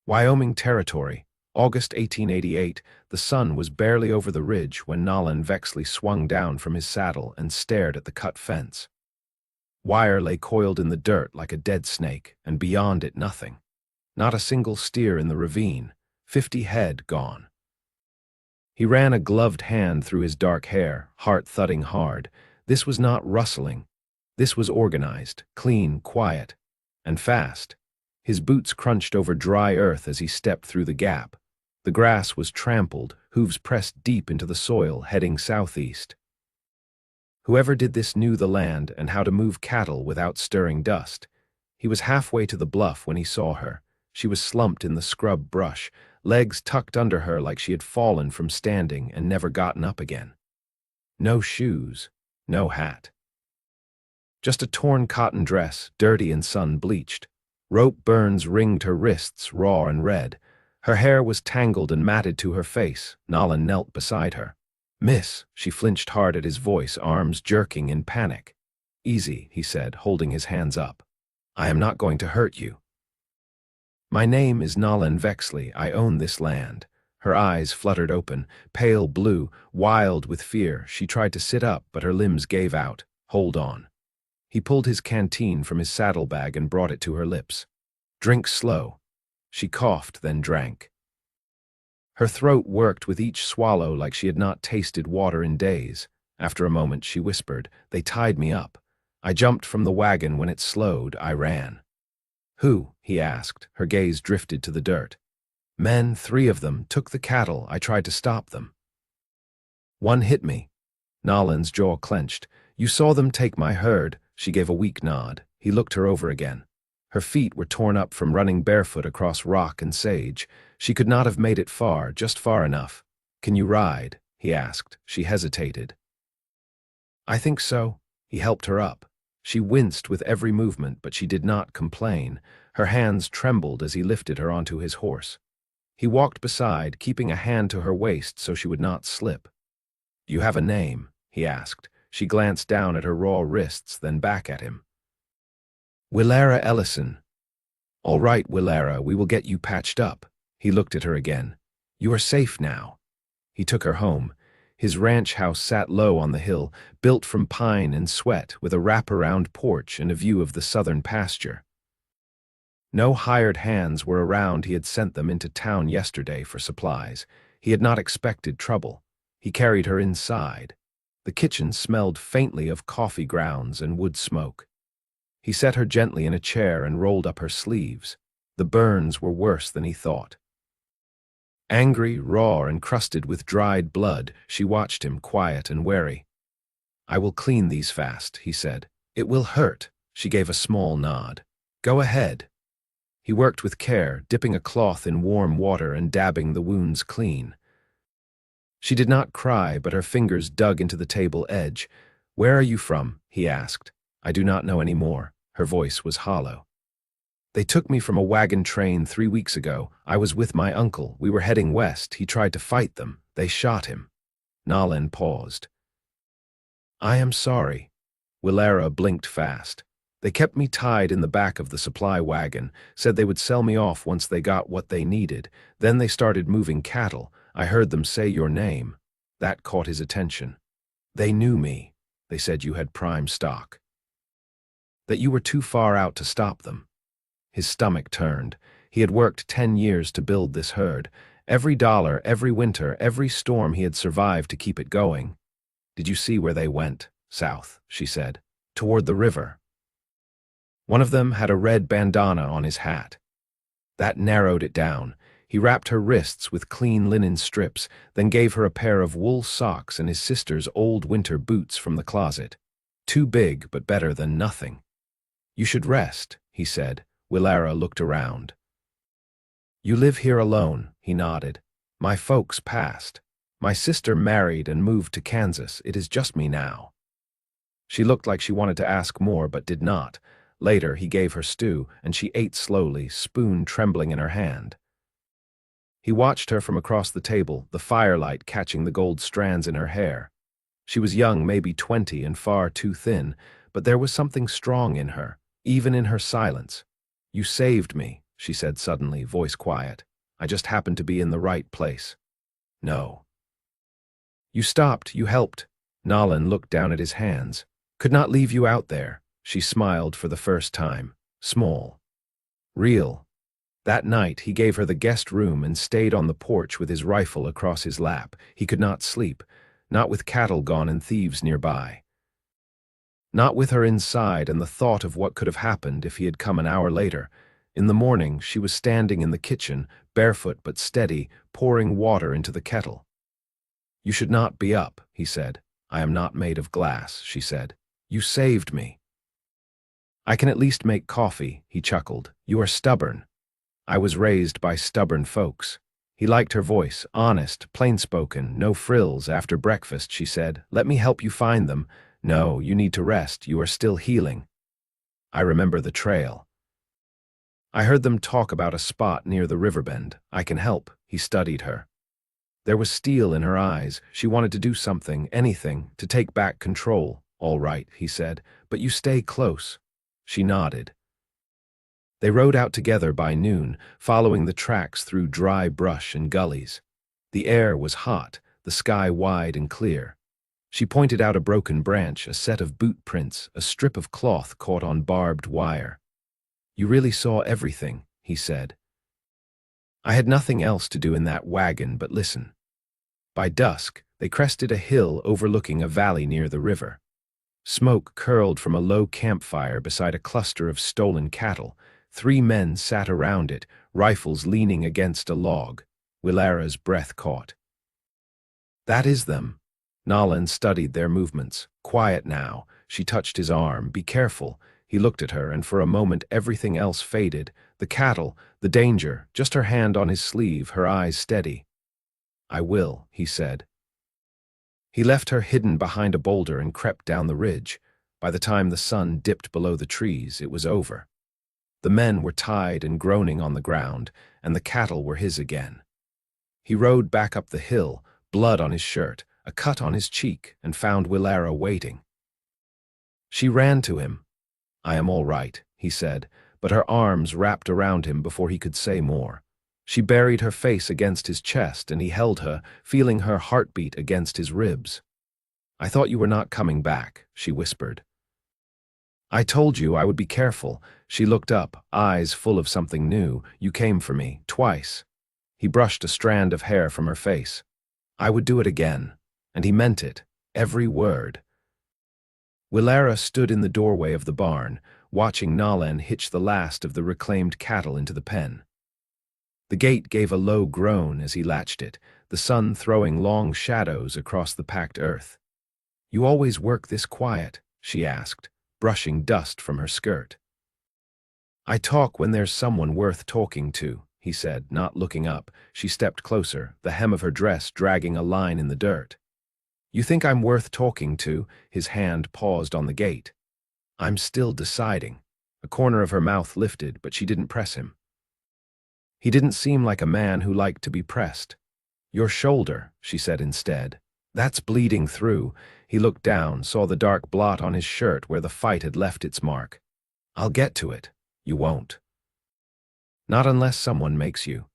Wyoming Territory, August 1888. The sun was barely over the ridge when Nolan Vexley swung down from his saddle and stared at the cut fence. Wire lay coiled in the dirt like a dead snake, and beyond it nothing. Not a single steer in the ravine, 50 head gone. He ran a gloved hand through his dark hair, heart thudding hard. This was not rustling. This was organized, clean, quiet, and fast. His boots crunched over dry earth as he stepped through the gap. The grass was trampled, hooves pressed deep into the soil, heading southeast. Whoever did this knew the land and how to move cattle without stirring dust. He was halfway to the bluff when he saw her. She was slumped in the scrub brush, legs tucked under her like she had fallen from standing and never gotten up again. No shoes, no hat. Just a torn cotton dress, dirty and sun-bleached. Rope burns ringed her wrists, raw and red. Her hair was tangled and matted to her face. Nolan knelt beside her. "Miss," she flinched hard at his voice, arms jerking in panic. "Easy," he said, holding his hands up. "I am not going to hurt you." "My name is Nolan Vexley. I own this land." Her eyes fluttered open, pale blue, wild with fear. She tried to sit up, but her limbs gave out. "Hold on." He pulled his canteen from his saddlebag and brought it to her lips. "Drink slow." She coughed, then drank. Her throat worked with each swallow like she had not tasted water in days. After a moment, she whispered, "They tied me up. I jumped from the wagon. When it slowed, I ran." "Who?" he asked. Her gaze drifted to the dirt. "Men, 3 of them, took the cattle. I tried to stop them." "One hit me." Nolan's jaw clenched. "You saw them take my herd." She gave a weak nod. He looked her over again. Her feet were torn up from running barefoot across rock and sage. She could not have made it far, just far enough. "Can you ride?" he asked. She hesitated. "I think so." He helped her up. She winced with every movement, but she did not complain. Her hands trembled as he lifted her onto his horse. He walked beside, keeping a hand to her waist so she would not slip. "Do you have a name?" he asked. She glanced down at her raw wrists, then back at him. "Willara Ellison." "All right, Willara, we will get you patched up." He looked at her again. "You are safe now." He took her home. His ranch house sat low on the hill, built from pine and sweat, with a wraparound porch and a view of the southern pasture. No hired hands were around. He had sent them into town yesterday for supplies. He had not expected trouble. He carried her inside. The kitchen smelled faintly of coffee grounds and wood smoke. He set her gently in a chair and rolled up her sleeves. The burns were worse than he thought. Angry, raw, and crusted with dried blood, she watched him, quiet and wary. "I will clean these fast," he said. "It will hurt." She gave a small nod. "Go ahead." He worked with care, dipping a cloth in warm water and dabbing the wounds clean. She did not cry, but her fingers dug into the table edge. "Where are you from?" he asked. "I do not know any more." Her voice was hollow. "They took me from a wagon train 3 weeks ago. I was with my uncle. We were heading west. He tried to fight them. They shot him." Nolan paused. "I am sorry." Willara blinked fast. "They kept me tied in the back of the supply wagon, said they would sell me off once they got what they needed. Then they started moving cattle. I heard them say your name." That caught his attention. "They knew me. They said you had prime stock. That you were too far out to stop them." His stomach turned. He had worked 10 years to build this herd. Every dollar, every winter, every storm he had survived to keep it going. "Did you see where they went?" "South," she said. "Toward the river." One of them had a red bandana on his hat. That narrowed it down. He wrapped her wrists with clean linen strips, then gave her a pair of wool socks and his sister's old winter boots from the closet. Too big, but better than nothing. "You should rest," he said. Willara looked around. "You live here alone," he nodded. "My folks passed. My sister married and moved to Kansas. It is just me now." She looked like she wanted to ask more, but did not. Later, he gave her stew, and she ate slowly, spoon trembling in her hand. He watched her from across the table, the firelight catching the gold strands in her hair. She was young, maybe 20, and far too thin, but there was something strong in her, even in her silence. "You saved me," she said suddenly, voice quiet. I just happened to be in the right place. No. You stopped, you helped. Nolan looked down at his hands. Could not leave you out there. She smiled for the first time. Small. Real. That night, he gave her the guest room and stayed on the porch with his rifle across his lap. He could not sleep, not with cattle gone and thieves nearby. Not with her inside and the thought of what could have happened if he had come an hour later. In the morning, she was standing in the kitchen, barefoot but steady, pouring water into the kettle. You should not be up, he said. I am not made of glass, she said. You saved me. I can at least make coffee, he chuckled. You are stubborn. I was raised by stubborn folks. He liked her voice, honest, plain-spoken, no frills. After breakfast, she said, let me help you find them. No, you need to rest. You are still healing. I remember the trail. I heard them talk about a spot near the riverbend. I can help. He studied her. There was steel in her eyes. She wanted to do something, anything, to take back control. All right, he said, but you stay close. She nodded. They rode out together by noon, following the tracks through dry brush and gullies. The air was hot, the sky wide and clear. She pointed out a broken branch, a set of boot prints, a strip of cloth caught on barbed wire. You really saw everything, he said. I had nothing else to do in that wagon but listen. By dusk, they crested a hill overlooking a valley near the river. Smoke curled from a low campfire beside a cluster of stolen cattle. 3 men sat around it, rifles leaning against a log. Willara's breath caught. That is them. Nolan studied their movements. Quiet now. She touched his arm. Be careful. He looked at her, and for a moment everything else faded. The cattle, the danger, just her hand on his sleeve, her eyes steady. I will, he said. He left her hidden behind a boulder and crept down the ridge. By the time the sun dipped below the trees, it was over. The men were tied and groaning on the ground, and the cattle were his again. He rode back up the hill, blood on his shirt, a cut on his cheek, and found Willara waiting. She ran to him. I am all right, he said, but her arms wrapped around him before he could say more. She buried her face against his chest, and he held her, feeling her heartbeat against his ribs. I thought you were not coming back, she whispered. I told you I would be careful. She looked up, eyes full of something new. You came for me, twice. He brushed a strand of hair from her face. I would do it again, and he meant it, every word. Willara stood in the doorway of the barn, watching Nolan hitch the last of the reclaimed cattle into the pen. The gate gave a low groan as he latched it, the sun throwing long shadows across the packed earth. You always work this quiet, she asked, brushing dust from her skirt. I talk when there's someone worth talking to, he said, not looking up. She stepped closer, the hem of her dress dragging a line in the dirt. You think I'm worth talking to? His hand paused on the gate. I'm still deciding. A corner of her mouth lifted, but she didn't press him. He didn't seem like a man who liked to be pressed. Your shoulder, she said instead. That's bleeding through. He looked down, saw the dark blot on his shirt where the fight had left its mark. I'll get to it. You won't. Not unless someone makes you.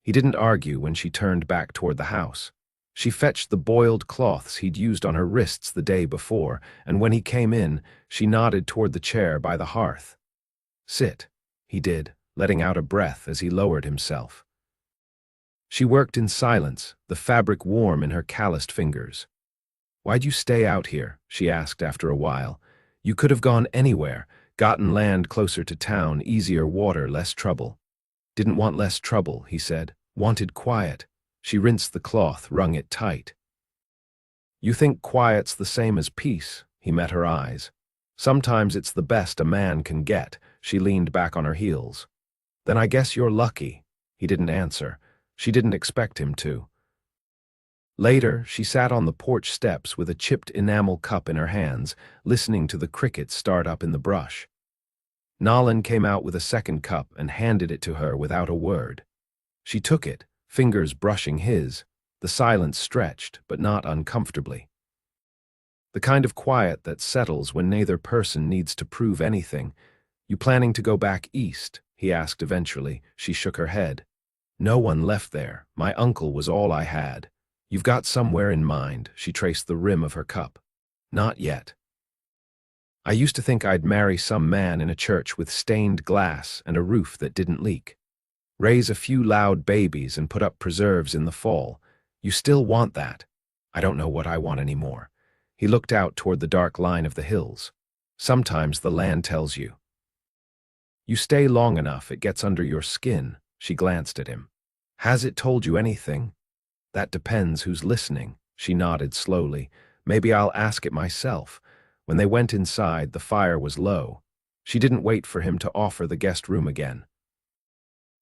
He didn't argue when she turned back toward the house. She fetched the boiled cloths he'd used on her wrists the day before, and when he came in, she nodded toward the chair by the hearth. Sit, he did, letting out a breath as he lowered himself. She worked in silence, the fabric warm in her calloused fingers. Why'd you stay out here? She asked after a while. You could have gone anywhere, gotten land closer to town, easier water, less trouble. Didn't want less trouble, he said. Wanted quiet. She rinsed the cloth, wrung it tight. You think quiet's the same as peace? He met her eyes. Sometimes it's the best a man can get. She leaned back on her heels. Then I guess you're lucky. He didn't answer. She didn't expect him to. Later, she sat on the porch steps with a chipped enamel cup in her hands, listening to the crickets start up in the brush. Nolan came out with a second cup and handed it to her without a word. She took it, fingers brushing his. The silence stretched, but not uncomfortably. The kind of quiet that settles when neither person needs to prove anything. You planning to go back east? he asked eventually. She shook her head. No one left there. My uncle was all I had. You've got somewhere in mind, she traced the rim of her cup. Not yet. I used to think I'd marry some man in a church with stained glass and a roof that didn't leak. Raise a few loud babies and put up preserves in the fall. You still want that. I don't know what I want anymore. He looked out toward the dark line of the hills. Sometimes the land tells you. You stay long enough, it gets under your skin. She glanced at him. Has it told you anything? That depends who's listening. She nodded slowly. Maybe I'll ask it myself. When they went inside, the fire was low. She didn't wait for him to offer the guest room again.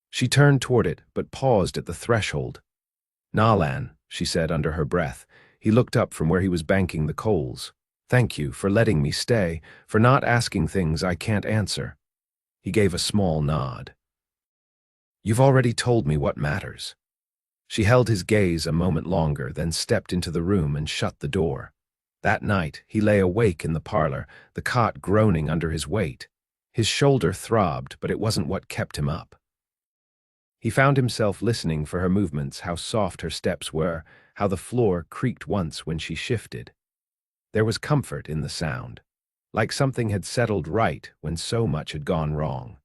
She turned toward it, but paused at the threshold. Nalan, she said under her breath. He looked up from where he was banking the coals. Thank you for letting me stay, for not asking things I can't answer. He gave a small nod. You've already told me what matters. She held his gaze a moment longer, then stepped into the room and shut the door. That night, he lay awake in the parlor, the cot groaning under his weight. His shoulder throbbed, but it wasn't what kept him up. He found himself listening for her movements, how soft her steps were, how the floor creaked once when she shifted. There was comfort in the sound, like something had settled right when so much had gone wrong.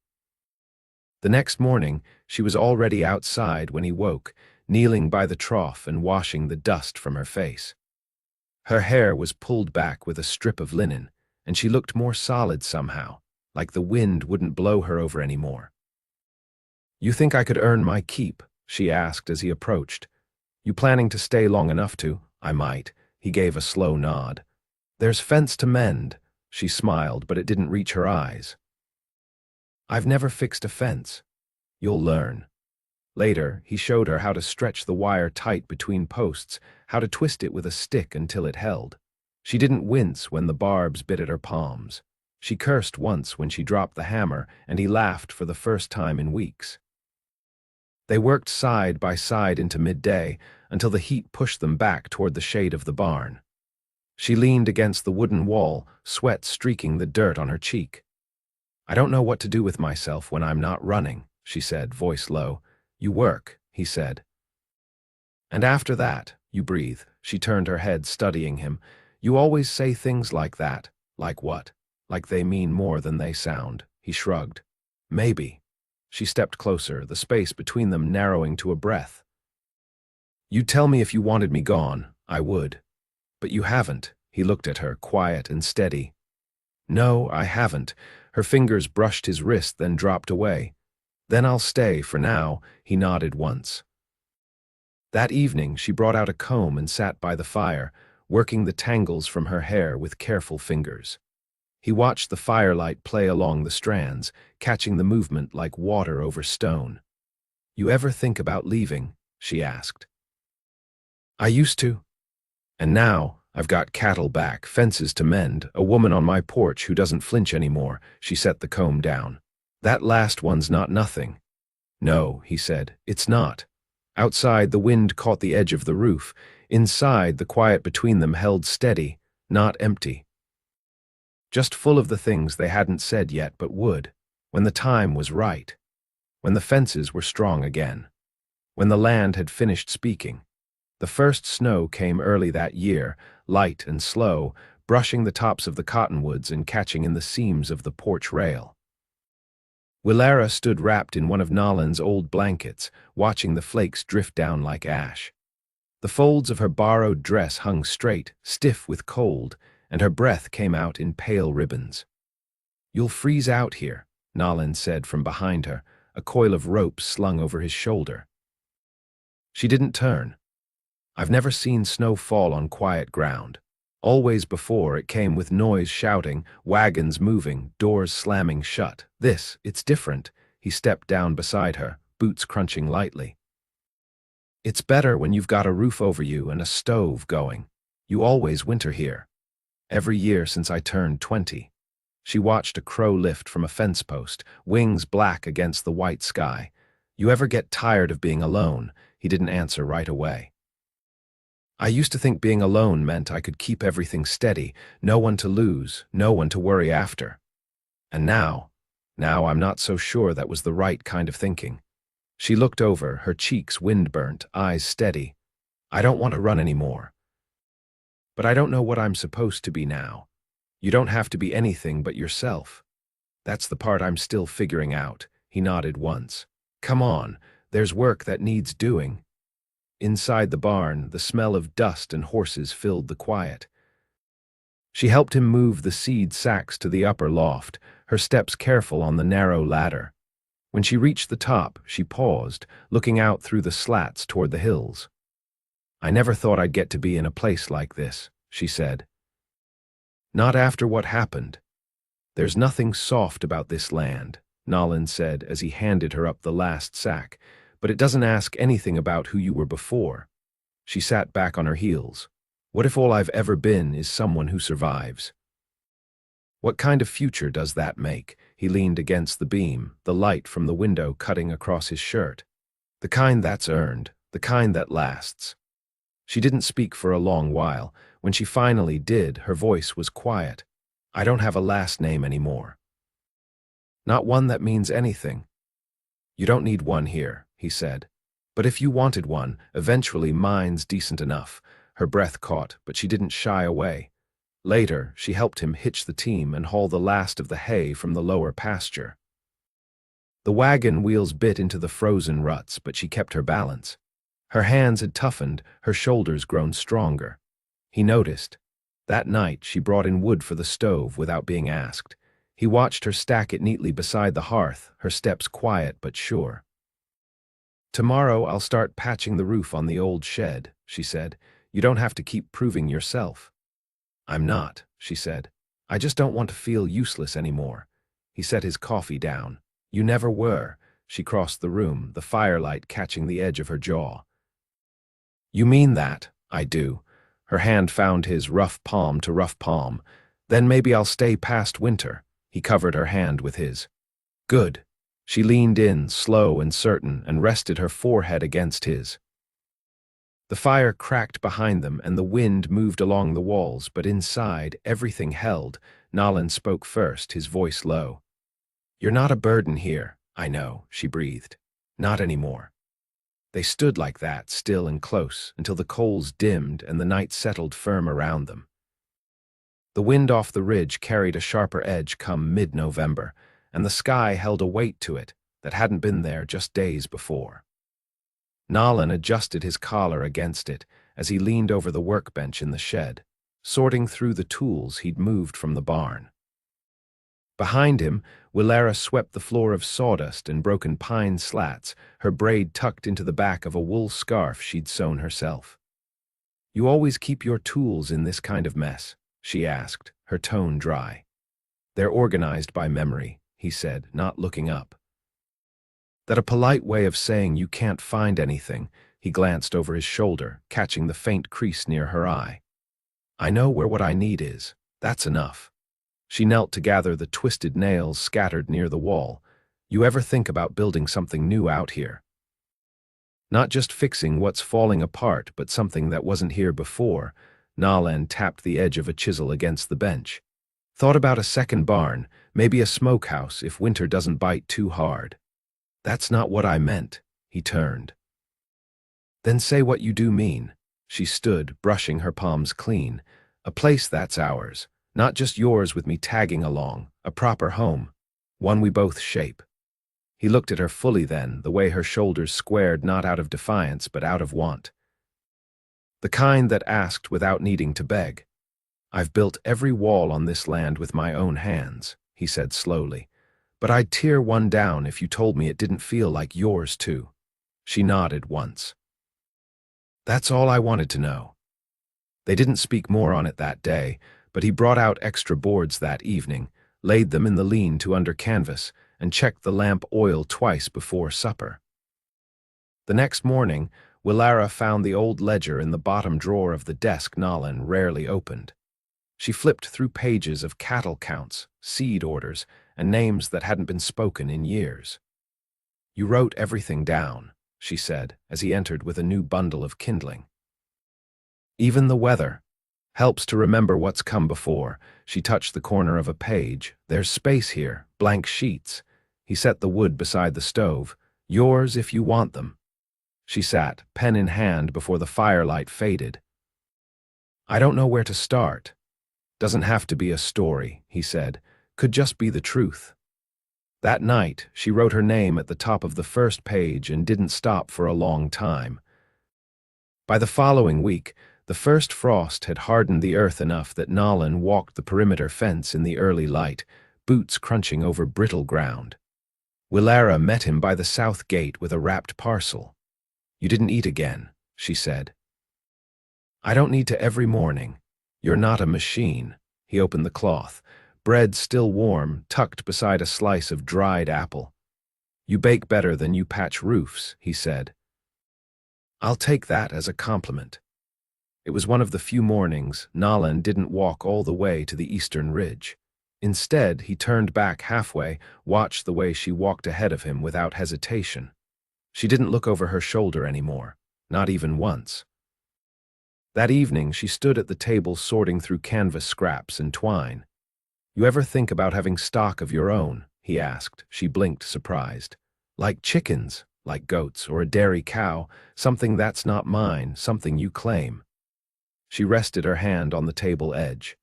The next morning, she was already outside when he woke, kneeling by the trough and washing the dust from her face. Her hair was pulled back with a strip of linen, and she looked more solid somehow, like the wind wouldn't blow her over anymore. You think I could earn my keep? She asked as he approached. You planning to stay long enough to? I might. He gave a slow nod. There's fence to mend. She smiled, but it didn't reach her eyes. I've never fixed a fence. You'll learn. Later, he showed her how to stretch the wire tight between posts, how to twist it with a stick until it held. She didn't wince when the barbs bit at her palms. She cursed once when she dropped the hammer, and he laughed for the first time in weeks. They worked side by side into midday, until the heat pushed them back toward the shade of the barn. She leaned against the wooden wall, sweat streaking the dirt on her cheek. I don't know what to do with myself when I'm not running, she said, voice low. You work, he said. And after that, you breathe. She turned her head, studying him. You always say things like that. Like what? Like they mean more than they sound. He shrugged. Maybe. She stepped closer, the space between them narrowing to a breath. You'd tell me if you wanted me gone. I would. But you haven't. He looked at her, quiet and steady. No, I haven't. Her fingers brushed his wrist, then dropped away. Then I'll stay, for now, he nodded once. That evening, she brought out a comb and sat by the fire, working the tangles from her hair with careful fingers. He watched the firelight play along the strands, catching the movement like water over stone. You ever think about leaving? She asked. I used to. And now, I've got cattle back, fences to mend, a woman on my porch who doesn't flinch anymore. She set the comb down. That last one's not nothing. No, he said, it's not. Outside, the wind caught the edge of the roof. Inside, the quiet between them held steady, not empty. Just full of the things they hadn't said yet but would, when the time was right. When the fences were strong again. When the land had finished speaking. The first snow came early that year, light and slow, brushing the tops of the cottonwoods and catching in the seams of the porch rail. Willara stood wrapped in one of Nalan's old blankets, watching the flakes drift down like ash. The folds of her borrowed dress hung straight, stiff with cold, and her breath came out in pale ribbons. You'll freeze out here, Nalan said from behind her, a coil of rope slung over his shoulder. She didn't turn. I've never seen snow fall on quiet ground. Always before, it came with noise, shouting, wagons moving, doors slamming shut. It's different. He stepped down beside her, boots crunching lightly. It's better when you've got a roof over you and a stove going. You always winter here. Every year since I turned 20. She watched a crow lift from a fence post, wings black against the white sky. You ever get tired of being alone? He didn't answer right away. I used to think being alone meant I could keep everything steady, no one to lose, no one to worry after. And now, Now I'm not so sure that was the right kind of thinking. She looked over, her cheeks wind-burnt, eyes steady. I don't want to run anymore. But I don't know what I'm supposed to be now. You don't have to be anything but yourself. That's the part I'm still figuring out, he nodded once. Come on, there's work that needs doing. Inside the barn, the smell of dust and horses filled the quiet. She helped him move the seed sacks to the upper loft, her steps careful on the narrow ladder. When she reached the top, she paused, looking out through the slats toward the hills. I never thought I'd get to be in a place like this, she said. Not after what happened. There's nothing soft about this land, Nolan said as he handed her up the last sack, but it doesn't ask anything about who you were before. She sat back on her heels. What if all I've ever been is someone who survives? What kind of future does that make? He leaned against the beam, the light from the window cutting across his shirt. The kind that's earned, the kind that lasts. She didn't speak for a long while. When she finally did, her voice was quiet. I don't have a last name anymore. Not one that means anything. You don't need one here, he said. But if you wanted one, eventually mine's decent enough. Her breath caught, but she didn't shy away. Later, she helped him hitch the team and haul the last of the hay from the lower pasture. The wagon wheels bit into the frozen ruts, but she kept her balance. Her hands had toughened, her shoulders grown stronger. He noticed. That night, she brought in wood for the stove without being asked. He watched her stack it neatly beside the hearth, her steps quiet but sure. Tomorrow I'll start patching the roof on the old shed, she said. You don't have to keep proving yourself. I'm not, she said. I just don't want to feel useless anymore. He set his coffee down. You never were. She crossed the room, the firelight catching the edge of her jaw. You mean that? I do. Her hand found his, rough palm to rough palm. Then maybe I'll stay past winter. He covered her hand with his. Good. She leaned in, slow and certain, and rested her forehead against his. The fire cracked behind them and the wind moved along the walls, but inside, everything held. Nolan spoke first, his voice low. You're not a burden here, I know, she breathed. Not anymore. They stood like that, still and close, until the coals dimmed and the night settled firm around them. The wind off the ridge carried a sharper edge come mid-November, and the sky held a weight to it that hadn't been there just days before. Nolan adjusted his collar against it as he leaned over the workbench in the shed, sorting through the tools he'd moved from the barn. Behind him, Willara swept the floor of sawdust and broken pine slats, her braid tucked into the back of a wool scarf she'd sewn herself. You always keep your tools in this kind of mess? She asked, her tone dry. They're organized by memory, he said, not looking up. That a polite way of saying you can't find anything, he glanced over his shoulder, catching the faint crease near her eye. I know where what I need is. That's enough. She knelt to gather the twisted nails scattered near the wall. You ever think about building something new out here? Not just fixing what's falling apart, but something that wasn't here before. Nolan tapped the edge of a chisel against the bench. Thought about a second barn, maybe a smokehouse if winter doesn't bite too hard. That's not what I meant, he turned. Then say what you do mean. She stood, brushing her palms clean. A place that's ours, not just yours with me tagging along, a proper home, one we both shape. He looked at her fully then, the way her shoulders squared not out of defiance but out of want. The kind that asked without needing to beg. I've built every wall on this land with my own hands, he said slowly. But I'd tear one down if you told me it didn't feel like yours too. She nodded once. That's all I wanted to know. They didn't speak more on it that day, but he brought out extra boards that evening, laid them in the lean-to under canvas, and checked the lamp oil twice before supper. The next morning, Willara found the old ledger in the bottom drawer of the desk Nolan rarely opened. She flipped through pages of cattle counts, seed orders, and names that hadn't been spoken in years. You wrote everything down, she said, as he entered with a new bundle of kindling. Even the weather. Helps to remember what's come before. She touched the corner of a page. There's space here, blank sheets. He set the wood beside the stove. Yours if you want them. She sat, pen in hand, before the firelight faded. I don't know where to start. Doesn't have to be a story, he said. Could just be the truth. That night, she wrote her name at the top of the first page and didn't stop for a long time. By the following week, the first frost had hardened the earth enough that Nolan walked the perimeter fence in the early light, boots crunching over brittle ground. Willara met him by the south gate with a wrapped parcel. You didn't eat again, she said. I don't need to every morning. You're not a machine. He opened the cloth. Bread still warm, tucked beside a slice of dried apple. You bake better than you patch roofs, he said. I'll take that as a compliment. It was one of the few mornings Nolan didn't walk all the way to the eastern ridge. Instead, he turned back halfway, watched the way she walked ahead of him without hesitation. She didn't look over her shoulder anymore, not even once. That evening, she stood at the table sorting through canvas scraps and twine. You ever think about having stock of your own? He asked. She blinked, surprised. Like chickens, like goats, or a dairy cow, something that's not mine, something you claim. She rested her hand on the table edge.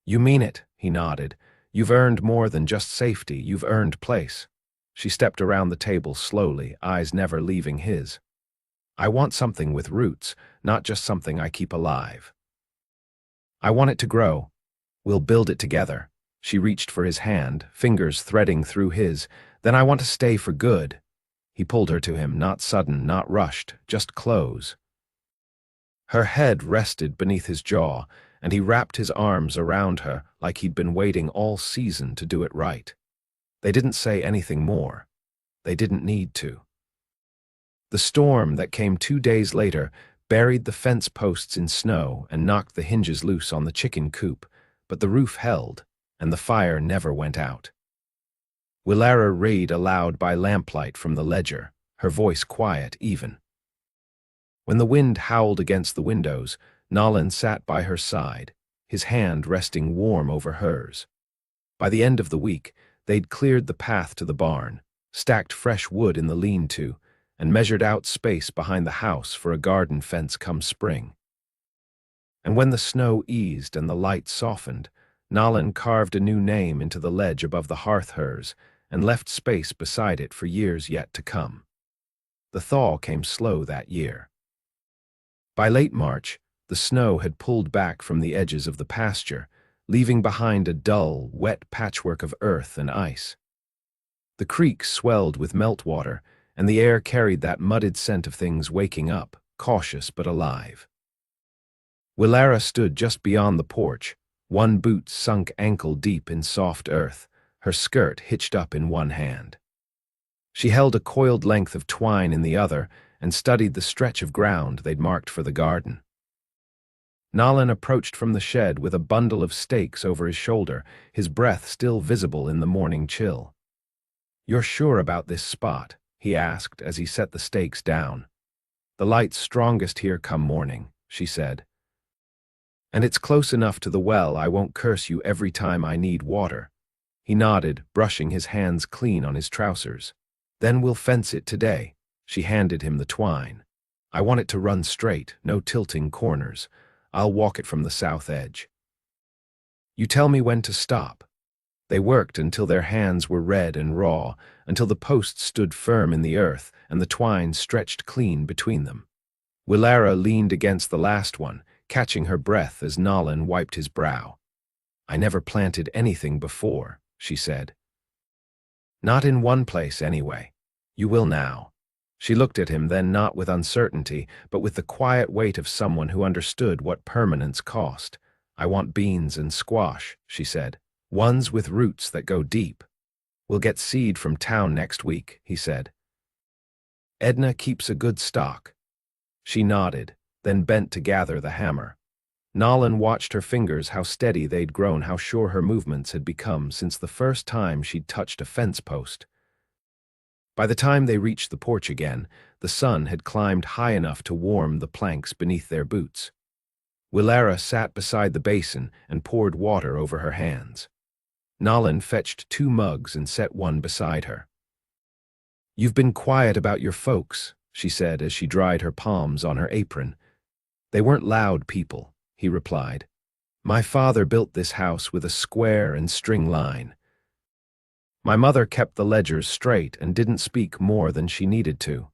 You mean it, he nodded. You've earned more than just safety, you've earned place. She stepped around the table slowly, eyes never leaving his. I want something with roots, not just something I keep alive. I want it to grow. We'll build it together. She reached for his hand, fingers threading through his. Then I want to stay for good. He pulled her to him, not sudden, not rushed, just close. Her head rested beneath his jaw, and he wrapped his arms around her like he'd been waiting all season to do it right. They didn't say anything more. They didn't need to. The storm that came 2 days later buried the fence posts in snow and knocked the hinges loose on the chicken coop, but the roof held, and the fire never went out. Willara read aloud by lamplight from the ledger, her voice quiet, even. When the wind howled against the windows, Nolan sat by her side, his hand resting warm over hers. By the end of the week, they'd cleared the path to the barn, stacked fresh wood in the lean-to, and measured out space behind the house for a garden fence come spring. And when the snow eased and the light softened, Nolan carved a new name into the ledge above the hearth hers and left space beside it for years yet to come. The thaw came slow that year. By late March, the snow had pulled back from the edges of the pasture, leaving behind a dull, wet patchwork of earth and ice. The creek swelled with meltwater, and the air carried that mudded scent of things waking up, cautious but alive. Willara stood just beyond the porch, one boot sunk ankle-deep in soft earth, her skirt hitched up in one hand. She held a coiled length of twine in the other and studied the stretch of ground they'd marked for the garden. Nolan approached from the shed with a bundle of stakes over his shoulder, his breath still visible in the morning chill. You're sure about this spot? He asked as he set the stakes down. The light's strongest here come morning, she said. And it's close enough to the well I won't curse you every time I need water. He nodded, brushing his hands clean on his trousers. Then we'll fence it today. She handed him the twine. I want it to run straight, no tilting corners. I'll walk it from the south edge. You tell me when to stop. They worked until their hands were red and raw, until the posts stood firm in the earth and the twine stretched clean between them. Willara leaned against the last one, catching her breath as Nolan wiped his brow. I never planted anything before, she said. Not in one place, anyway. You will now. She looked at him then, not with uncertainty, but with the quiet weight of someone who understood what permanence cost. I want beans and squash, she said. Ones with roots that go deep. We'll get seed from town next week, he said. Edna keeps a good stock. She nodded, then bent to gather the hammer. Nolan watched her fingers, how steady they'd grown, how sure her movements had become since the first time she'd touched a fence post. By the time they reached the porch again, the sun had climbed high enough to warm the planks beneath their boots. Willara sat beside the basin and poured water over her hands. Nalin fetched 2 mugs and set one beside her. "You've been quiet about your folks," she said as she dried her palms on her apron. "They weren't loud people," he replied. "My father built this house with a square and string line. My mother kept the ledgers straight and didn't speak more than she needed to."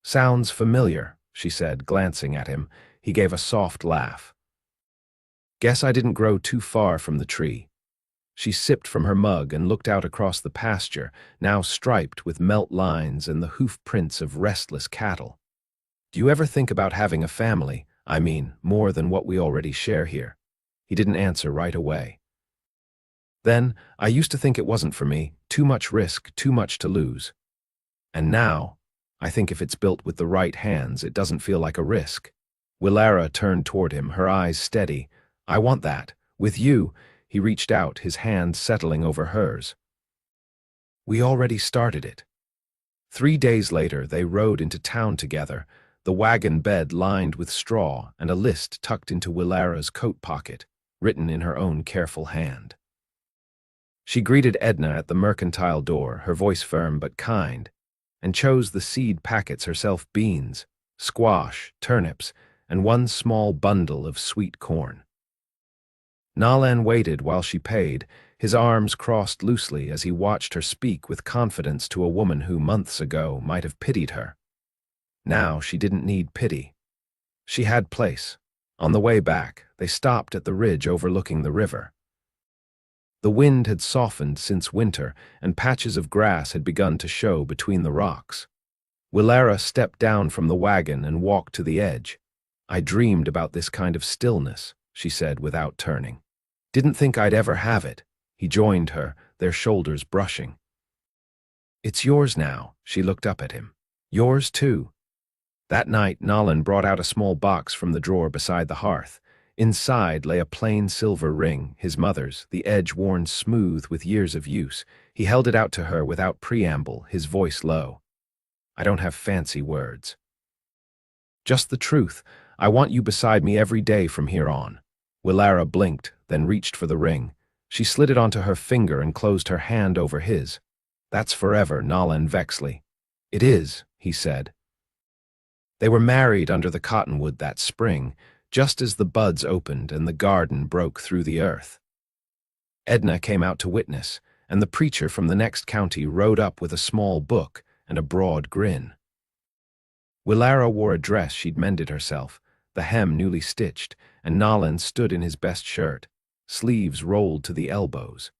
"Sounds familiar," she said, glancing at him. He gave a soft laugh. "Guess I didn't grow too far from the tree." She sipped from her mug and looked out across the pasture, now striped with melt lines and the hoof prints of restless cattle. "Do you ever think about having a family? I mean, more than what we already share here?" He didn't answer right away. "Then, I used to think it wasn't for me, too much risk, too much to lose. And now, I think if it's built with the right hands, it doesn't feel like a risk." Willara turned toward him, her eyes steady. "I want that. With you." He reached out, his hand settling over hers. "We already started it." 3 days later, they rode into town together, the wagon bed lined with straw and a list tucked into Willara's coat pocket, written in her own careful hand. She greeted Edna at the mercantile door, her voice firm but kind, and chose the seed packets herself: beans, squash, turnips, and 1 small bundle of sweet corn. Nalin waited while she paid, his arms crossed loosely as he watched her speak with confidence to a woman who, months ago, might have pitied her. Now she didn't need pity. She had place. On the way back, they stopped at the ridge overlooking the river. The wind had softened since winter, and patches of grass had begun to show between the rocks. Willara stepped down from the wagon and walked to the edge. "I dreamed about this kind of stillness," she said without turning. "Didn't think I'd ever have it." He joined her, their shoulders brushing. "It's yours now." She looked up at him. "Yours too." That night, Nalin brought out a small box from the drawer beside the hearth. Inside lay a plain silver ring, his mother's, the edge worn smooth with years of use. He held it out to her without preamble, his voice low. "I don't have fancy words. Just the truth. I want you beside me every day from here on." Willara blinked, then reached for the ring. She slid it onto her finger and closed her hand over his. "That's forever," Nalin vexedly. "It is," he said. They were married under the cottonwood that spring, just as the buds opened and the garden broke through the earth. Edna came out to witness, and the preacher from the next county rode up with a small book and a broad grin. Willara wore a dress she'd mended herself, the hem newly stitched, and Nalin stood in his best shirt, sleeves rolled to the elbows.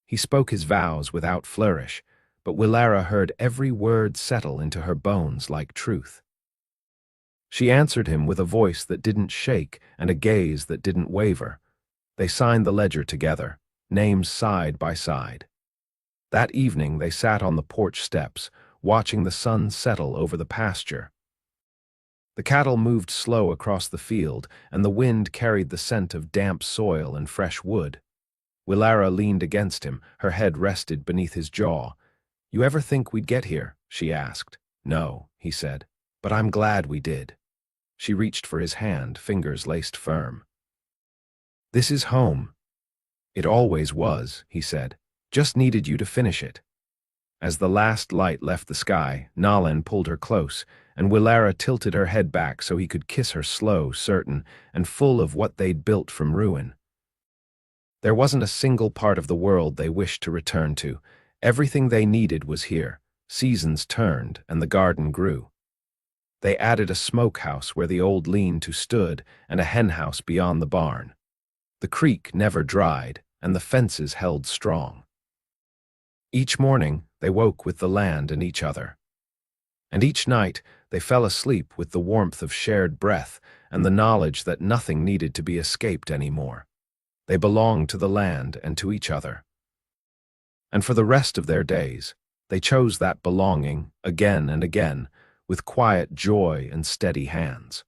He spoke his vows without flourish, but Willara heard every word settle into her bones like truth. She answered him with a voice that didn't shake and a gaze that didn't waver. They signed the ledger together, names side by side. That evening they sat on the porch steps, watching the sun settle over the pasture. The cattle moved slow across the field, and the wind carried the scent of damp soil and fresh wood. Willara leaned against him, her head rested beneath his jaw. "You ever think we'd get here?" she asked. "No," he said, "but I'm glad we did." She reached for his hand, fingers laced firm. "This is home." "It always was," he said. "Just needed you to finish it." As the last light left the sky, Nalin pulled her close, and Willara tilted her head back so he could kiss her slow, certain, and full of what they'd built from ruin. There wasn't a single part of the world they wished to return to. Everything they needed was here. Seasons turned, and the garden grew. They added a smokehouse where the old lean-to stood, and a henhouse beyond the barn. The creek never dried, and the fences held strong. Each morning, they woke with the land and each other. And each night, they fell asleep with the warmth of shared breath and the knowledge that nothing needed to be escaped anymore. They belonged to the land and to each other. And for the rest of their days, they chose that belonging again and again, with quiet joy and steady hands.